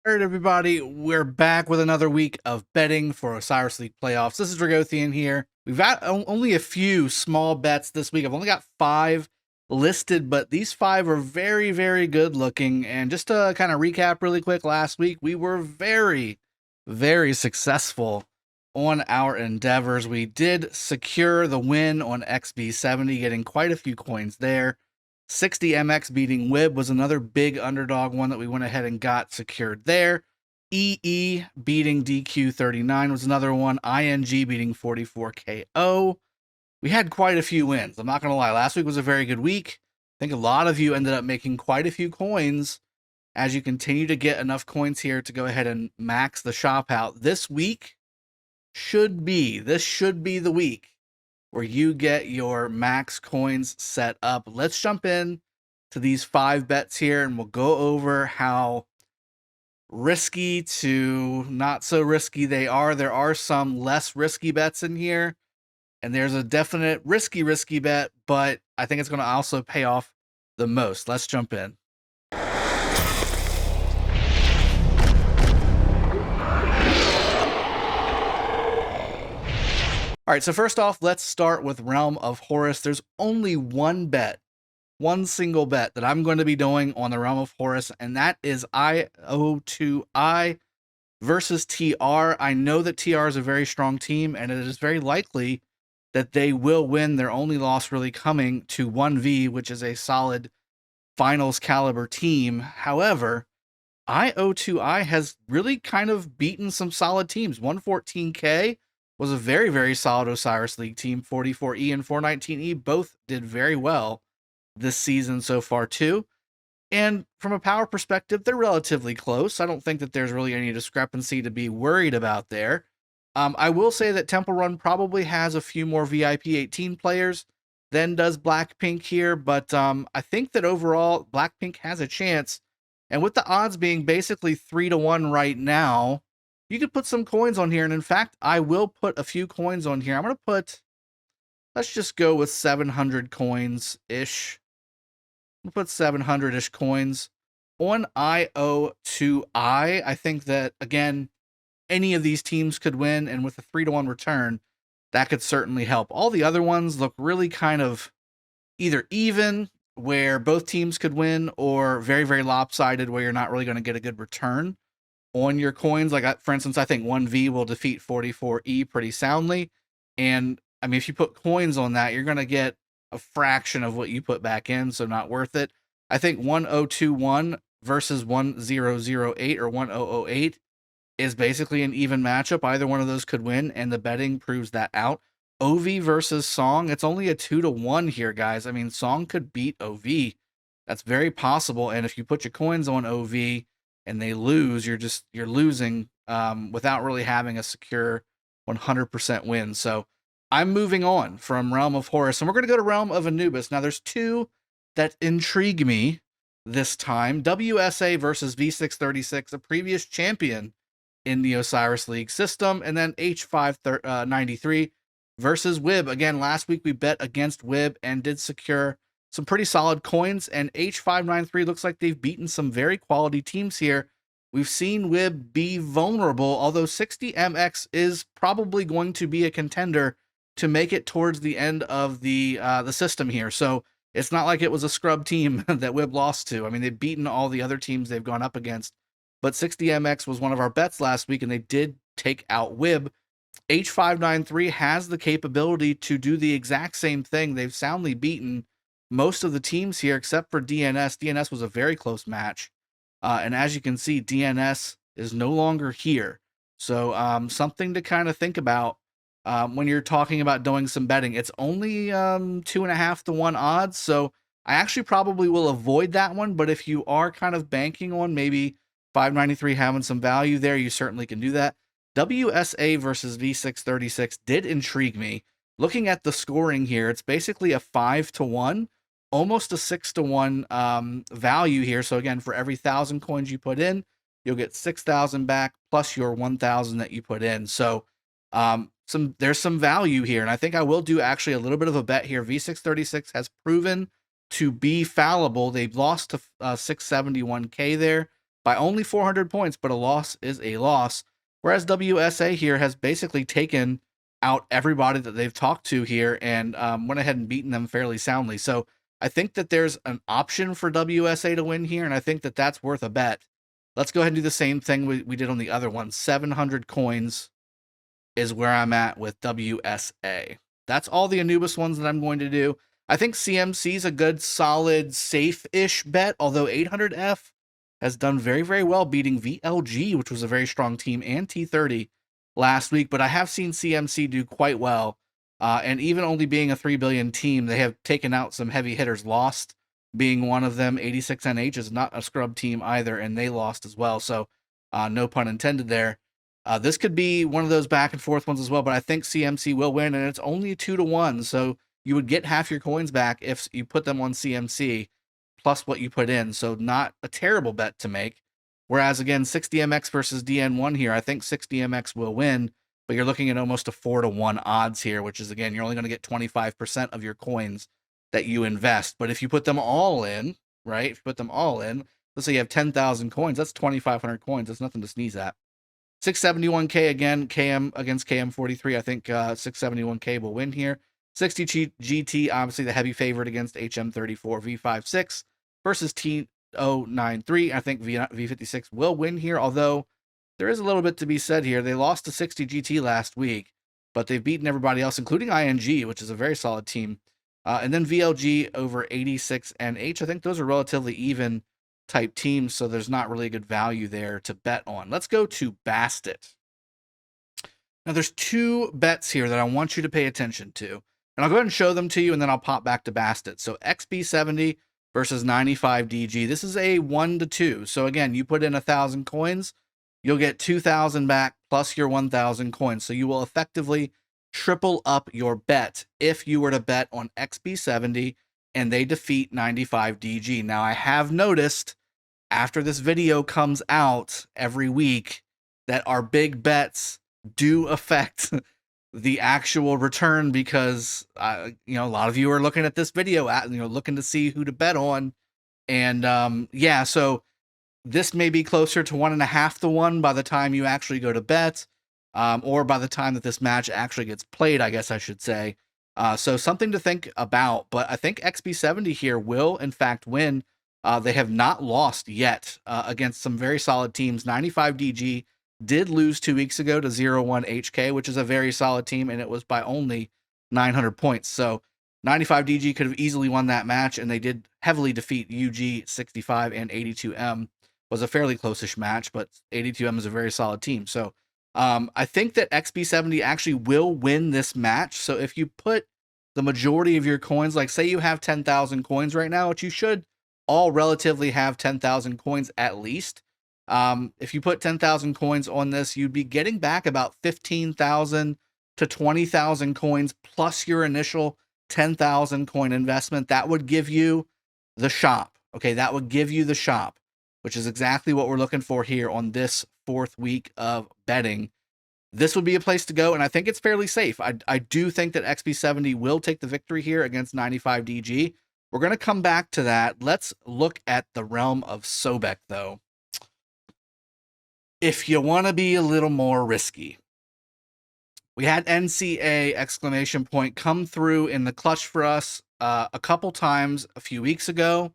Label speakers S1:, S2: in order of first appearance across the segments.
S1: All right, everybody, we're back with another week of betting for Osiris League playoffs. This is Dragothien here. We've got only a few small bets this week. I've only got 5 listed, but these 5 are very, very good looking. And just to kind of recap really quick, last week we were very, very successful on our endeavors. We did secure the win on XB70, getting quite a few coins there. 60MX beating Wib was another big underdog one that we went ahead and got secured there. EE beating DQ39 was another one. ING beating 44KO. We had quite a few wins. I'm not going to lie. Last week was a very good week. I think a lot of you ended up making quite a few coins as you continue to get enough coins here to go ahead and max the shop out. This week should be the week where you get your max coins set up. Let's jump in to these 5 bets here and we'll go over how risky to not so risky they are. There are some less risky bets in here, and there's a definite risky bet, but I think it's going to also pay off the most. Let's jump in. All right, so first off, let's start with Realm of Horus. There's only one single bet that I'm going to be doing on the Realm of Horus, and that is IO2I versus TR. I know that TR is a very strong team, and it is very likely that they will win. Their only loss really coming to 1V, which is a solid finals caliber team. However, IO2I has really kind of beaten some solid teams. 114K was a very, very solid Osiris League team. 44E and 419E both did very well this season so far too. And from a power perspective, they're relatively close. I don't think that there's really any discrepancy to be worried about there. I will say that Temple Run probably has a few more VIP 18 players than does Blackpink here, but I think that overall Blackpink has a chance. And with the odds being basically 3-1 right now, you could put some coins on here. And in fact, I will put a few coins on here. I'm going to put, let's just go with 700 coins-ish. We'll put 700-ish coins on IO2I. I think that, again, any of these teams could win, and with a 3-1 return, that could certainly help. All the other ones look really kind of either even, where both teams could win, or very, very lopsided, where you're not really going to get a good return on your coins. Like, for instance, I think 1V will defeat 44E pretty soundly. And, I mean, if you put coins on that, you're going to get a fraction of what you put back in, so not worth it. I think 1021 versus 1008 or 1008 is basically an even matchup. Either one of those could win, and the betting proves that out. OV versus Song, it's only a 2-1 here, guys. I mean, Song could beat OV. That's very possible, and if you put your coins on OV and they lose, you're losing without really having a secure 100% win. So I'm moving on from Realm of Horus, and we're going to go to Realm of Anubis. Now, there's 2 that intrigue me this time. WSA versus V636, a previous champion in the Osiris League system, and then H593 versus Wib. Again, last week we bet against Wib and did secure some pretty solid coins, and H593 looks like they've beaten some very quality teams here. We've seen Wib be vulnerable, although 60MX is probably going to be a contender to make it towards the end of the system here. So it's not like it was a scrub team that Wib lost to. I mean, they've beaten all the other teams they've gone up against, but 60MX was one of our bets last week, and they did take out Wib. H593 has the capability to do the exact same thing. They've soundly beaten most of the teams here except for DNS. DNS was a very close match. And as you can see, DNS is no longer here. So something to kind of think about when you're talking about doing some betting. It's only 2.5-1 odds. So I actually probably will avoid that one. But if you are kind of banking on maybe 593 having some value there, you certainly can do that. WSA versus V636 did intrigue me. Looking at the scoring here, it's basically a 5-1, almost a 6-1 value here. So again, for every 1,000 coins you put in, you'll get 6,000 back plus your 1,000 that you put in. So there's some value here, and I think I will do actually a little bit of a bet here. V636 has proven to be fallible. They've lost to 671K there. by only 400 points, but a loss is a loss. Whereas WSA here has basically taken out everybody that they've talked to here and went ahead and beaten them fairly soundly. So I think that there's an option for WSA to win here, and I think that that's worth a bet. Let's go ahead and do the same thing we did on the other one. 700 coins is where I'm at with WSA. That's all the Anubis ones that I'm going to do. I think CMC is a good, solid, safe-ish bet, although 800F has done very, very well beating VLG, which was a very strong team, and T30 last week, but I have seen CMC do quite well, and even only being a 3 billion team, they have taken out some heavy hitters. Lost being one of them. 86NH is not a scrub team either, and they lost as well, so no pun intended there. This could be one of those back and forth ones as well, but I think CMC will win, and it's only 2-1, so you would get half your coins back if you put them on CMC plus what you put in, so not a terrible bet to make. Whereas, again, 60MX versus DN1 here, I think 60MX will win, but you're looking at almost a 4-1 odds here, which is, again, you're only going to get 25% of your coins that you invest. But if you put them all in, right, if you put them all in, let's say you have 10,000 coins, that's 2,500 coins. That's nothing to sneeze at. 671K, again, KM against KM43, I think 671K will win here. 60 GT, obviously the heavy favorite against HM34 V56 versus T093. I think V56 will win here, although there is a little bit to be said here. They lost to 60 GT last week, but they've beaten everybody else, including ING, which is a very solid team. And then VLG over 86NH. I think those are relatively even type teams, so there's not really a good value there to bet on. Let's go to Bastet. Now, there's two bets here that I want you to pay attention to. And I'll go ahead and show them to you, and then I'll pop back to Bastet. So XB70 versus 95DG. This is a 1-2. So again, you put in 1,000 coins, you'll get 2,000 back plus your 1,000 coins. So you will effectively triple up your bet if you were to bet on XB70 and they defeat 95DG. Now, I have noticed after this video comes out every week that our big bets do affect the actual return because, you know, a lot of you are looking at this video, looking to see who to bet on. And yeah, so this may be closer to 1.5-1 by the time you actually go to bet, or by the time that this match actually gets played, I guess I should say. So something to think about, but I think XB70 here will, in fact, win. They have not lost yet against some very solid teams. 95DG did lose 2 weeks ago to 01HK, which is a very solid team, and it was by only 900 points. So 95DG could have easily won that match, and they did heavily defeat UG65 and 82M. Was a fairly close-ish match, but 82M is a very solid team. So I think that XB70 actually will win this match. So if you put the majority of your coins, like say you have 10,000 coins right now, which you should all relatively have 10,000 coins at least. If you put 10,000 coins on this, you'd be getting back about 15,000 to 20,000 coins plus your initial 10,000 coin investment. That would give you the shop. Okay, that would give you the shop, which is exactly what we're looking for here on this 4th week of betting. This would be a place to go, and I think it's fairly safe. I do think that XB70 will take the victory here against 95DG. We're going to come back to that. Let's look at the realm of Sobek, though. If you want to be a little more risky, we had NCA exclamation point come through in the clutch for us a couple times a few weeks ago.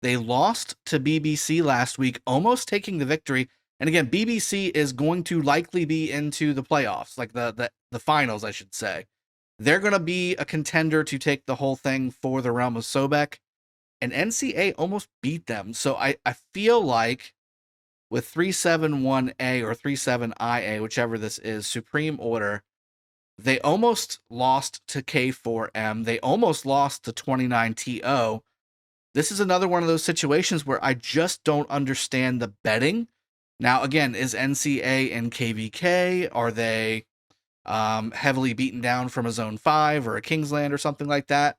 S1: They lost to BBC last week, almost taking the victory. And again, BBC is going to likely be into the playoffs, like the finals, I should say. They're going to be a contender to take the whole thing for the realm of Sobek. And NCA almost beat them. So I feel like with 371A or 37IA, whichever this is, Supreme Order, they almost lost to K4M. They almost lost to 29TO. This is another one of those situations where I just don't understand the betting. Now, again, is NCA and KVK, are they heavily beaten down from a Zone 5 or a Kingsland or something like that?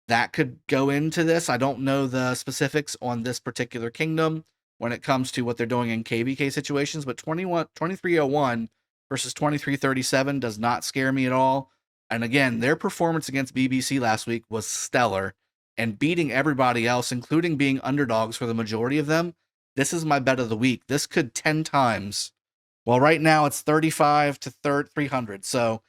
S1: That could go into this. I don't know the specifics on this particular kingdom when it comes to what they're doing in KVK situations, but 2301 versus 2337 does not scare me at all. And again, their performance against BBC last week was stellar, and beating everybody else, including being underdogs for the majority of them. this is my bet of the week. This could 10 times. Well, right now it's 35 to 300. So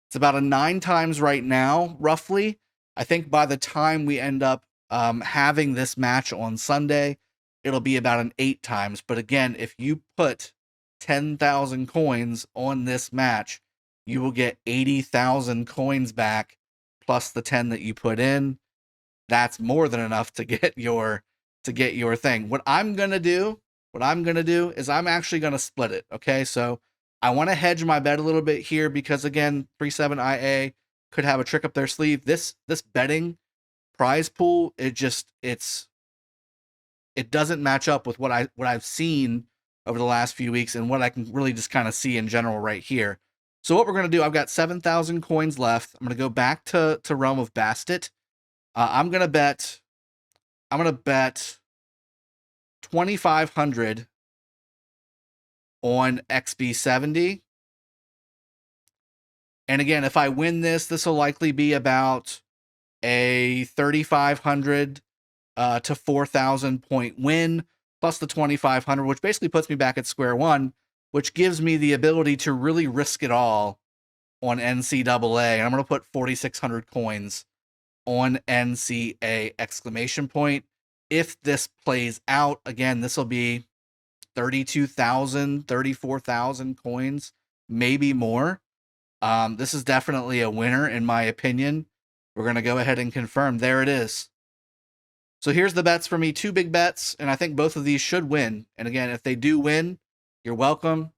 S1: it's about a 9 times right now, roughly. I think by the time we end up having this match on Sunday, it'll be about an 8 times. But again, if you put 10,000 coins on this match, you will get 80,000 coins back plus the 10 that you put in. That's more than enough to get your thing. What I'm going to do is I'm actually going to split it, okay? So I want to hedge my bet a little bit here because again, 37IA could have a trick up their sleeve. This betting prize pool, it doesn't match up with what I've seen over the last few weeks and what I can really just kind of see in general right here. So what we're going to do, I've got 7,000 coins left. I'm going to go back to Realm of Bastet. I'm going to bet 2,500 on XB70. And again, if I win this will likely be about a 3,500 to 4,000 point win plus the 2,500, which basically puts me back at square one, which gives me the ability to really risk it all on NCAA. And I'm going to put 4,600 coins on NCA exclamation point. If this plays out, again, this will be 32,000, 34,000 coins, maybe more. This is definitely a winner in my opinion. We're going to go ahead and confirm. There it is. So here's the bets for me. 2 big bets, and I think both of these should win. And again, if they do win, you're welcome.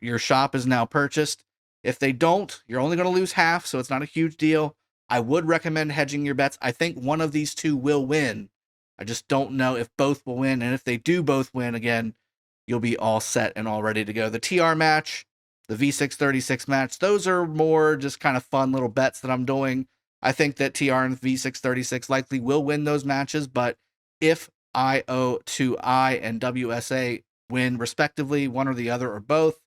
S1: Your shop is now purchased. If they don't, you're only going to lose half, so it's not a huge deal. I would recommend hedging your bets. I think one of these 2 will win. I just don't know if both will win. And if they do both win, again, you'll be all set and all ready to go. The TR match, the V636 match, those are more just kind of fun little bets that I'm doing. I think that TR and V636 likely will win those matches, but if IO2I and WSA win respectively, one or the other or both,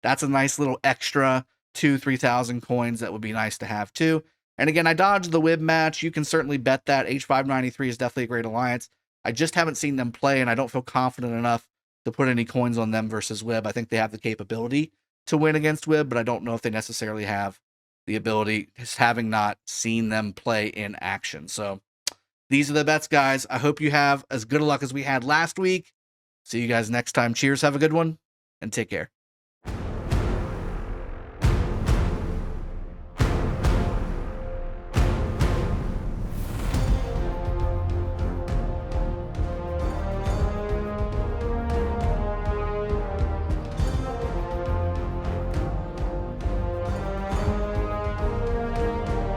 S1: that's a nice little extra 2,000-3,000 coins that would be nice to have too. And again, I dodged the WIB match. You can certainly bet that. H593 is definitely a great alliance. I just haven't seen them play, and I don't feel confident enough to put any coins on them versus WIB. I think they have the capability to win against WIB, but I don't know if they necessarily have the ability, just having not seen them play in action. So these are the bets, guys. I hope you have as good a luck as we had last week. See you guys next time. Cheers, have a good one, and take care.